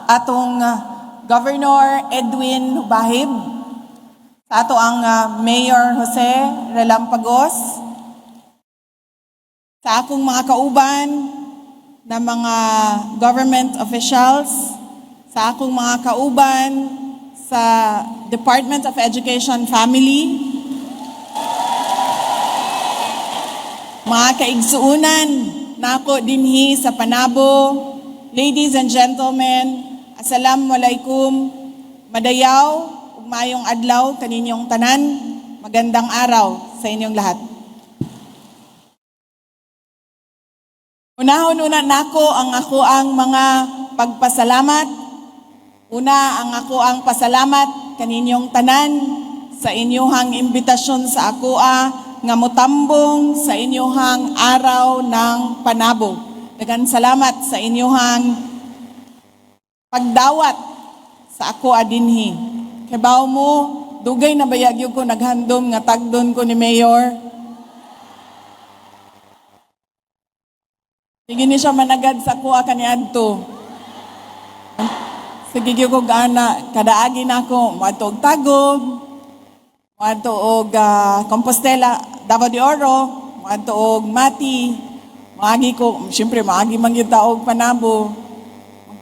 atong Governor Edwin Bahib, sa ato ang Mayor Jose Relampagos, sa akong mga kauban na mga government officials, sa akong mga kauban sa Department of Education Family, mga kaigsuunan nako dinhi sa Panabo, ladies and gentlemen, assalamualaikum, madayaw ug mayong adlaw kaninyong tanan, magandang araw sa inyong lahat. Unahon-una nako ang ako ang mga pagpasalamat. Una ang ako ang pasalamat kaninyong tanan sa inyong imbitasyon sa akoa nga motambong sa inyong araw ng Panabo. Daghang salamat sa inyong pagdawat sa akoa dinhi. Kabaw mo, dugay na bayag yun ko naghandom nga tagdon ko ni Mayor. Sige ni siya managad sa akoa kaniadto. Sige ko gana, kadaagi na ako, mato og Tagog, mato og Compostela, Davao de Oro, mato og Mati, maagi ko, siyempre maagi man gyud og Panabo.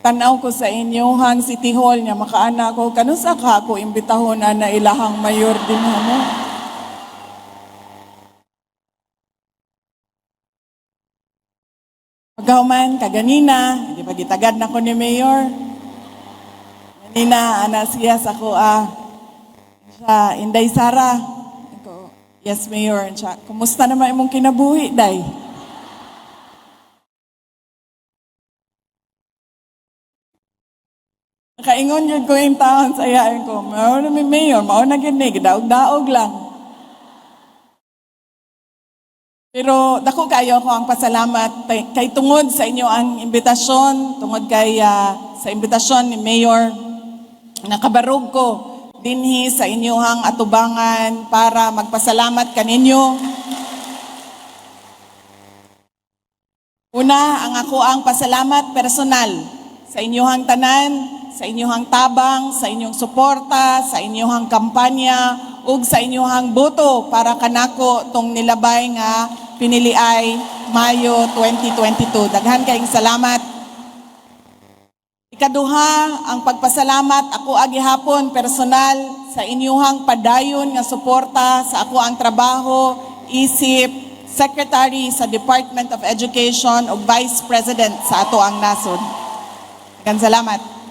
Tanaw ko sa inyong City Hall niya, makaana ko, kanusa ka ako imbitahon na ilahang mayor din mo. Pagkahuman, kaganina, di ba gitagad na ko ni Mayor? Ganina, siya sa ko, siya, Inday Sara. Ako, yes, Mayor. Siya, kumusta naman imong kinabuhi, Day? Nakaingon yun ko yung taon sa iyain ko. Mao na may Mayor, mao na ginig, daog-daog lang. Pero dako kayo ako ang pasalamat kay tungod sa inyo ang imbitasyon, tungod kay sa imbitasyon ni Mayor, nakabarog ko dinhi sa inyong atubangan para magpasalamat kaninyo. Una, ang ako ang pasalamat personal sa inyong tanan, sa inyong tabang, sa inyong suporta, sa inyong kampanya, ug sa inyong boto para kanako tong nilabay nga piniliay Mayo 2022. Daghan kayong salamat. Ikaduha, ang pagpasalamat ako agihapon personal sa inyong padayon nga suporta sa ako ang trabaho isip Secretary sa Department of Education o Vice President sa ato ang nasod. Daghan salamat.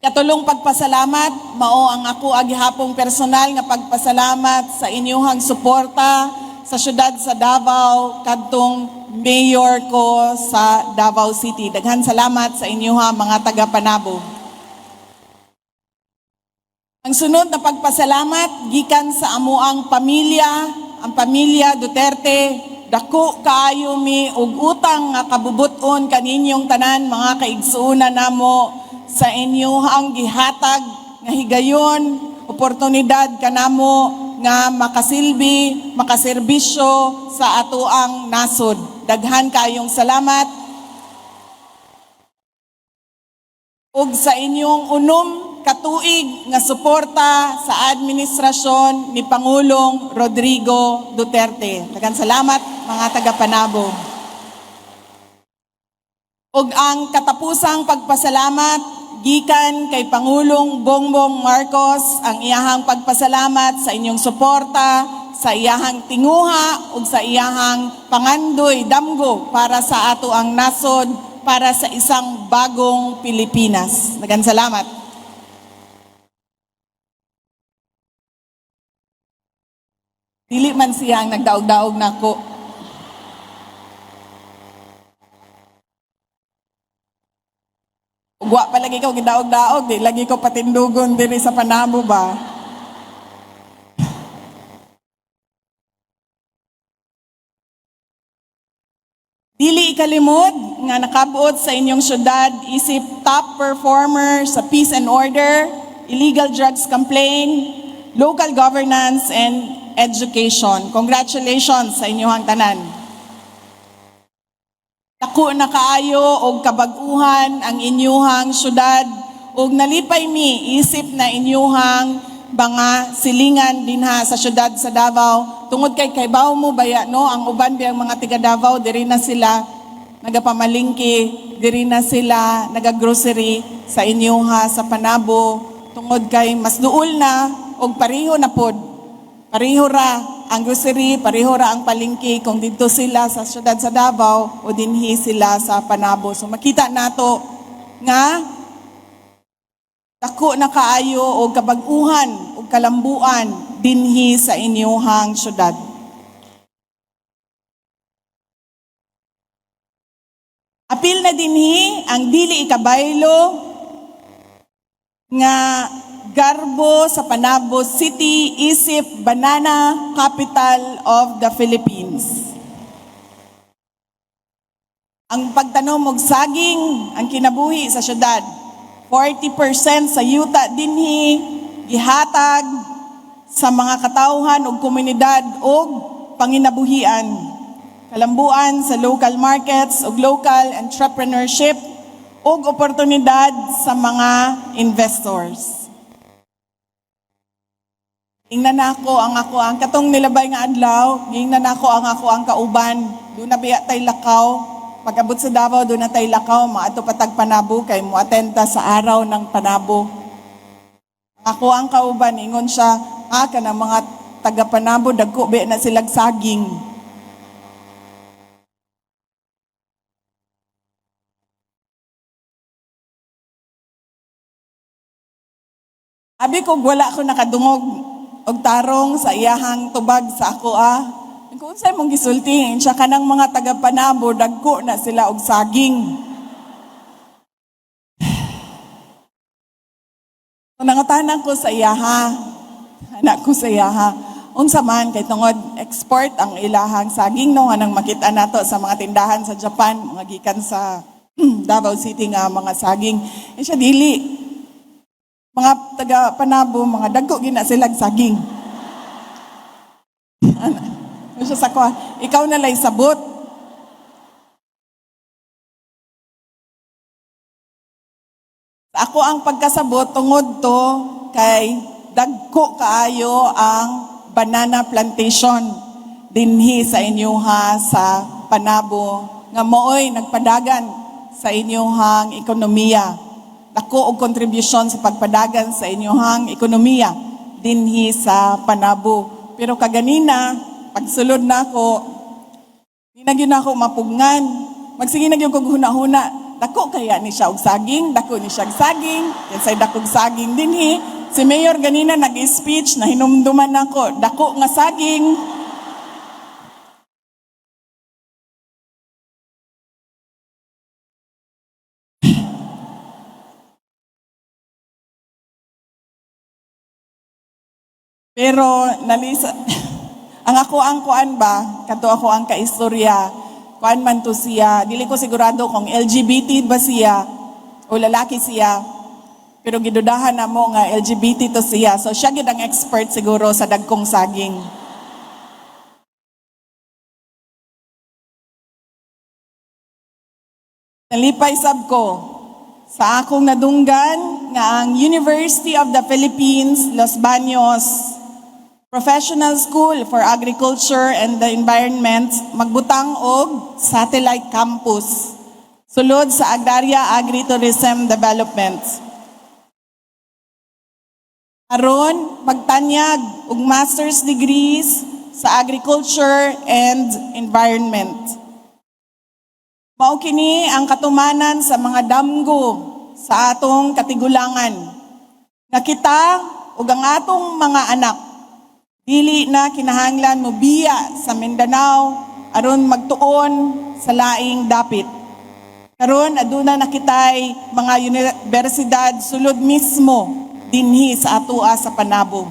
Ikatulong pagpasalamat, mao ang ako agihapong personal nga pagpasalamat sa inyong suporta sa syudad sa Davao kadtong mayor ko sa Davao City. Daghan salamat sa inyong mga taga-Panabo. Ang sunod na pagpasalamat gikan sa amuang pamilya, ang pamilya Duterte. Dako kaayo mi og utang nga kabubuton kaninyong tanan mga kaigsuonan namo sa inyong gihatag nga higayon, oportunidad kanamo nga makasilbi, makaserbisyo sa ato ang nasod. Daghan kayong salamat. Ug sa inyong unom katuig nga suporta sa administrasyon ni Pangulong Rodrigo Duterte. Daghan salamat mga taga-Panabo. Ug ang katapusang pagpasalamat gikan kay Pangulong Bongbong Marcos, ang iyahang pagpasalamat sa inyong suporta, sa iyahang tinguha ug sa iyahang pangandoy damgo para sa ato ang nasod, para sa isang bagong Pilipinas. Daghan salamat. Dili man siya ang nagdaog-daog nako. Ugwa pa lagi ko gidaog-daog, di lagi ko patindugon diri sa Panabo ba? Dili ikalimod nga nakabuot sa inyong syudad isip top performer sa peace and order, illegal drugs complaint, local governance and education. Congratulations sa inyong tanan. Dako na kaayo og kabag-uhan ang inyuhang syudad ug nalipay mi isip na inyuhang mga silingan dinha sa syudad sa Davao. Tungod kay kaybaw mo baya no ang uban biyang mga tiga Davao diri na sila nagapamalingki, diri na sila nagagrocery sa inyuha sa Panabo tungod kay mas duol na og pareho na pod. Pareho ra ang grocery, pareho ra ang palingki kung dito sila sa syudad sa Davao o dinhi sila sa Panabo. So makita nato nga dako na kaayo o kabag-uhan o kalambuan dinhi sa inyuhang syudad. Apil na dinhi ang dili ikabaylo nga Garbo sa Panabo City isip banana capital of the Philippines. Ang pagtanom og saging ang kinabuhi sa syudad. 40% sa yuta dinhi gihatag sa mga katawhan ug komunidad ug panginabuhian. Kalambuan sa local markets ug local entrepreneurship ug oportunidad sa mga investors. Ingnan nako ang katong nilabay nga adlaw, ingnan nako ang kauban. Doon na biya tay lakaw. Pag-abot sa Davao, doon na tay lakaw, maato patag Panabo kay muatenta sa araw ng Panabo. Ako ang kauban, ingon siya, kanang mga taga Panabo dagko biya na silag saging. Abi ko wala ko nakadungog og tarong sa iyahang tubag sa ako Kung sa'y mong gisultingin siya kanang mga taga Panabo, dagko na sila og saging. So, nangutanan ko sa iyaha, anak ko sa iyaha, unsa man kay tungod export ang ilahang saging no anang makita nato sa mga tindahan sa Japan, mga gikan sa Davao City nga mga saging. Siya dili. Mga taga Panabo, mga dagko gina silang saging. Siya sa ko, ikaw na lay sabot. Ako ang pagkasabot tungod to kay dagko kaayo ang banana plantation dinhi sa inyuha sa Panabo nga mooy nagpadagan sa inyuhang ekonomiya. Dako og kontribusyon sa pagpadagan sa inyuhang ekonomiya dinhi sa Panabo. Pero kaganina, pagsulod na ako, di na gyud ako mapugngan. Magsige na gyud kog huna-huna. Dako kaya ni siya og saging, dako ni siya og saging, kay dakog saging dinhi. Si Mayor ganina nag-speech na hinumduman nako, dako nga saging. Pero nalisa ang ako ang kuan ba, kato ako ang kaistorya, kuan man to siya, dili ko sigurado kung LGBT ba siya o lalaki siya. Pero gidudahan na mo nga LGBT to siya. So siya gid ang expert siguro sa dagkong saging. Nalipay sab ko sa akong nadunggan nga ang University of the Philippines, Los Baños Professional School for Agriculture and the Environment magbutang og satellite campus sulod sa Agraria Agritourism Development. Aron magtanyag og master's degrees sa Agriculture and Environment. Mao kini ang katumanan sa mga damgo sa atong katigulangan. Nga kita ug ang atong mga anak dili na kinahanglan mo biya sa Mindanao aron magtuon sa laing dapit. Karon aduna na kitay mga universidad sulod mismo dinhi sa atoa sa Panabo.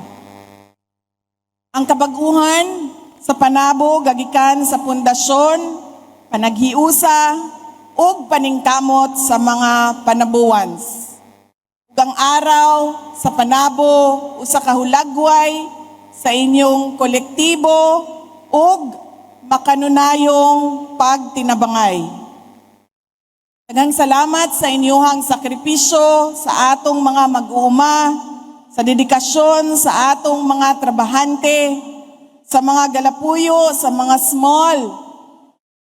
Ang kabag-uhan sa Panabo gagikan sa pundasyon, panaghiusa ug paningkamot sa mga Panabuans. Ug ang araw sa Panabo usa ka hulagway sa inyong kolektibo ug makanunayong pagtinabangay. Daghang salamat sa inyuhang sakripisyo sa atong mga mag-uuma, sa dedikasyon sa atong mga trabahante, sa mga galapuyo, sa mga small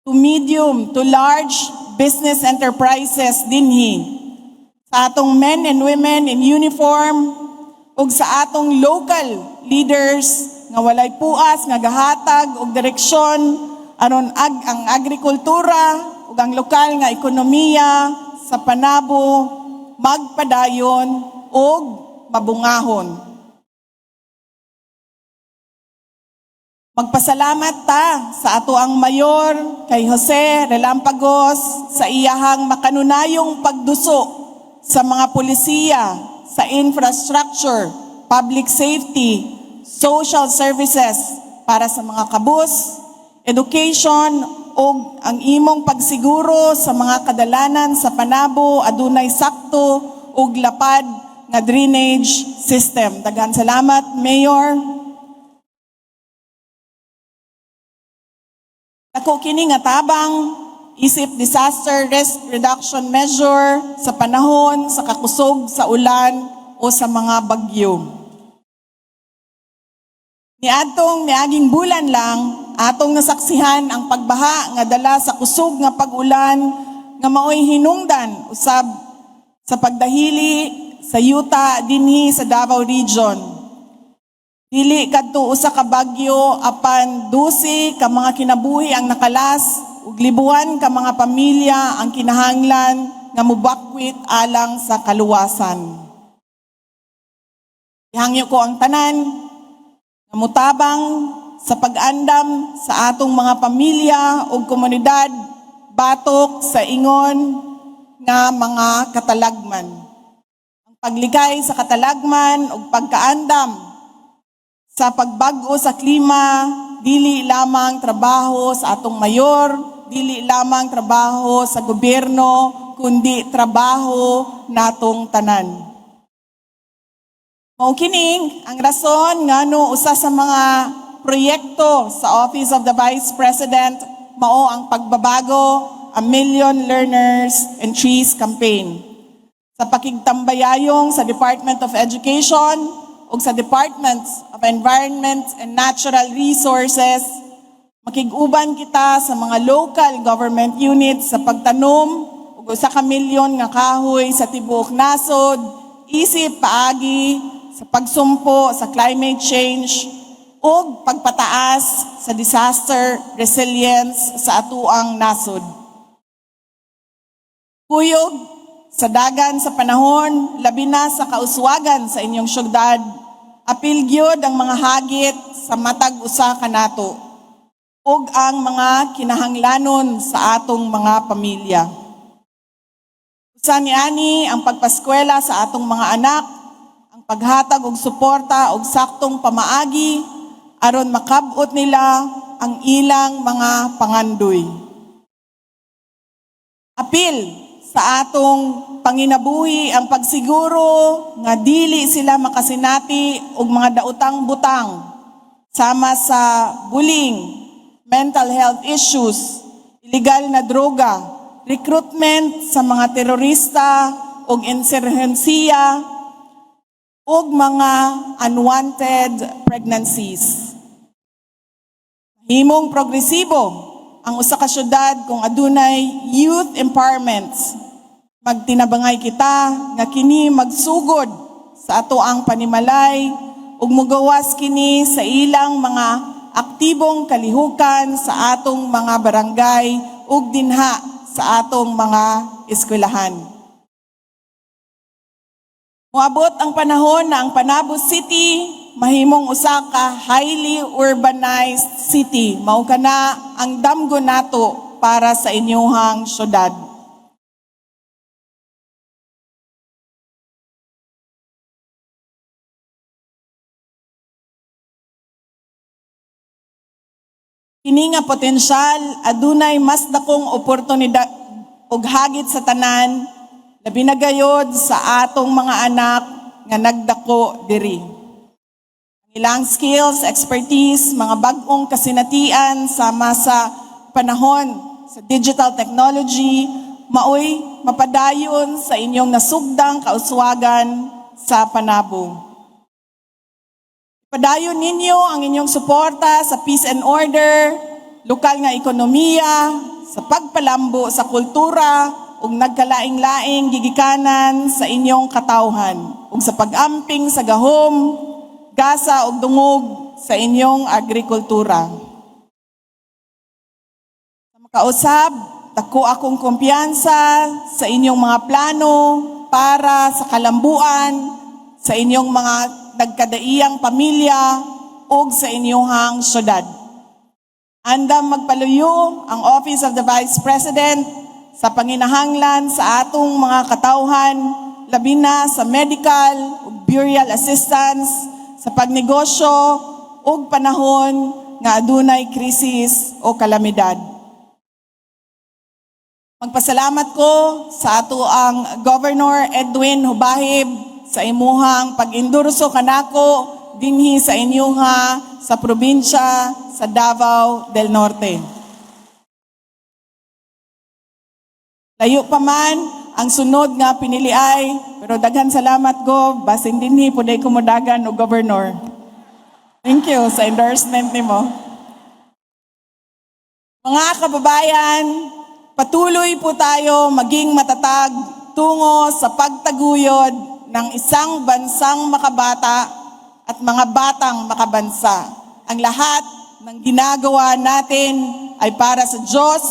to medium to large business enterprises dinhi, sa atong men and women in uniform, ug sa atong local leaders nga walay puas nga gahatag og direksyon aron ang agrikultura ug ang lokal nga ekonomiya sa Panabo magpadayon ug mabungahon. Magpasalamat ta sa ato ang mayor kay Jose Relampagos sa iyahang makanunayong pagduso sa mga polisiya, sa infrastructure, public safety, social services para sa mga kabus, education o ang imong pagsiguro sa mga kadalanan sa Panabo adunay sakto ug lapad nga drainage system. Daghan salamat, Mayor. Ako kini nga tabang isip disaster risk reduction measure sa panahon sa kakusog sa ulan o sa mga bagyo. Niadtong miaging bulan lang, atong nasaksihan ang pagbaha nga dala sa kusog nga pag-ulan nga maoy hinungdan usab sa pagdahili sa yuta dinhi sa Davao Region. Dili kadto usa ka bagyo apan 12 ka mga kinabuhi ang nakalas ug libuan ka mga pamilya ang kinahanglan nga mobakwit alang sa kaluwasan. Ihangyo ko ang tanan mutabang sa pag-andam sa atong mga pamilya o komunidad batok sa ingon nga mga katalagman. Ang pagligay sa katalagman o pagkaandam sa pagbag-o sa klima, dili lamang trabaho sa atong mayor, dili lamang trabaho sa gobyerno, kundi trabaho natong tanan. Mao kining ang rason ngano usa sa mga proyekto sa Office of the Vice President mao ang pagbabago a Million Learners and Trees campaign. Sa pakigtambayayong sa Department of Education ug sa Department of Environment and Natural Resources, makig-uban kita sa mga local government units sa pagtanom ug usa ka milyon nga kahoy sa tibuok nasod isip paagi sa pagsumpo sa climate change ug pagpataas sa disaster resilience sa atuang nasod. Kuyog sa dagan sa panahon, labi na sa kauswagan sa inyong syudad, apil gyud ang mga hagit sa matag usa kanato ug ang mga kinahanglanon sa atong mga pamilya. Usa niani ang pagpaskwela sa atong mga anak, paghatag og suporta og saktong pamaagi aron makab-ot nila ang ilang mga pangandoy. Apil sa atong panginabuhi ang pagsiguro nga dili sila makasinati og mga daotang butang sama sa bullying, mental health issues, illegal na droga, recruitment sa mga terorista og insurhensiya ug mga unwanted pregnancies. Himong progresibo ang usa ka syudad kung adunay youth empowerment. Magtinabangay kita nga kini magsugod sa ato ang panimalay ug mogawas kini sa ilang mga aktibong kalihukan sa atong mga barangay ug dinha sa atong mga eskwelahan. Moabot ang panahon na ang Panabo City mahimong usa ka highly urbanized city. Mao kana ang damgo nato para sa inyuhang syudad. Kini nga potensyal adunay mas dakong oportunidad ug hagit sa tanan labi na gayod sa atong mga anak nga nagdako diri. Ilang skills, expertise, mga bag-ong kasinatian sama sa panahon sa digital technology, maoy mapadayon sa inyong nasugdang kauswagan sa panabo. Padayon ninyo ang inyong suporta sa peace and order, lokal nga ekonomiya, sa pagpalambo sa kultura, ug nagkalaing-laing gigikanan sa inyong katawhan, ug sa pag-amping sa gahom, gasa ug dungog sa inyong agrikultura. Kausab, dako akong kumpiyansa sa inyong mga plano para sa kalambuan, sa inyong mga nagkadaiyang pamilya ug sa inyong syudad. Andam magpaluyo ang Office of the Vice President sa panginahanglan sa atong mga katawhan, labi na sa medical ug burial assistance, sa pagnegosyo ug panahon nga adunay krisis o kalamidad. Magpasalamat ko sa ato ang Governor Edwin Hubahib sa imuhang pag-endorso kanako dinhi sa inyuha sa probinsya sa Davao del Norte. Layo pa man ang sunod nga piniliay, pero daghan salamat ko basin dinhi puday ko modagan og Governor. Thank you sa endorsement nimo. Mga kababayan, patuloy po tayo maging matatag tungo sa pagtaguyod ng isang bansang makabata at mga batang makabansa. Ang lahat ng ginagawa natin ay para sa Diyos,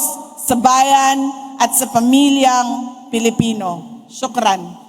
sa bayan at sa pamilyang Pilipino. Syukran.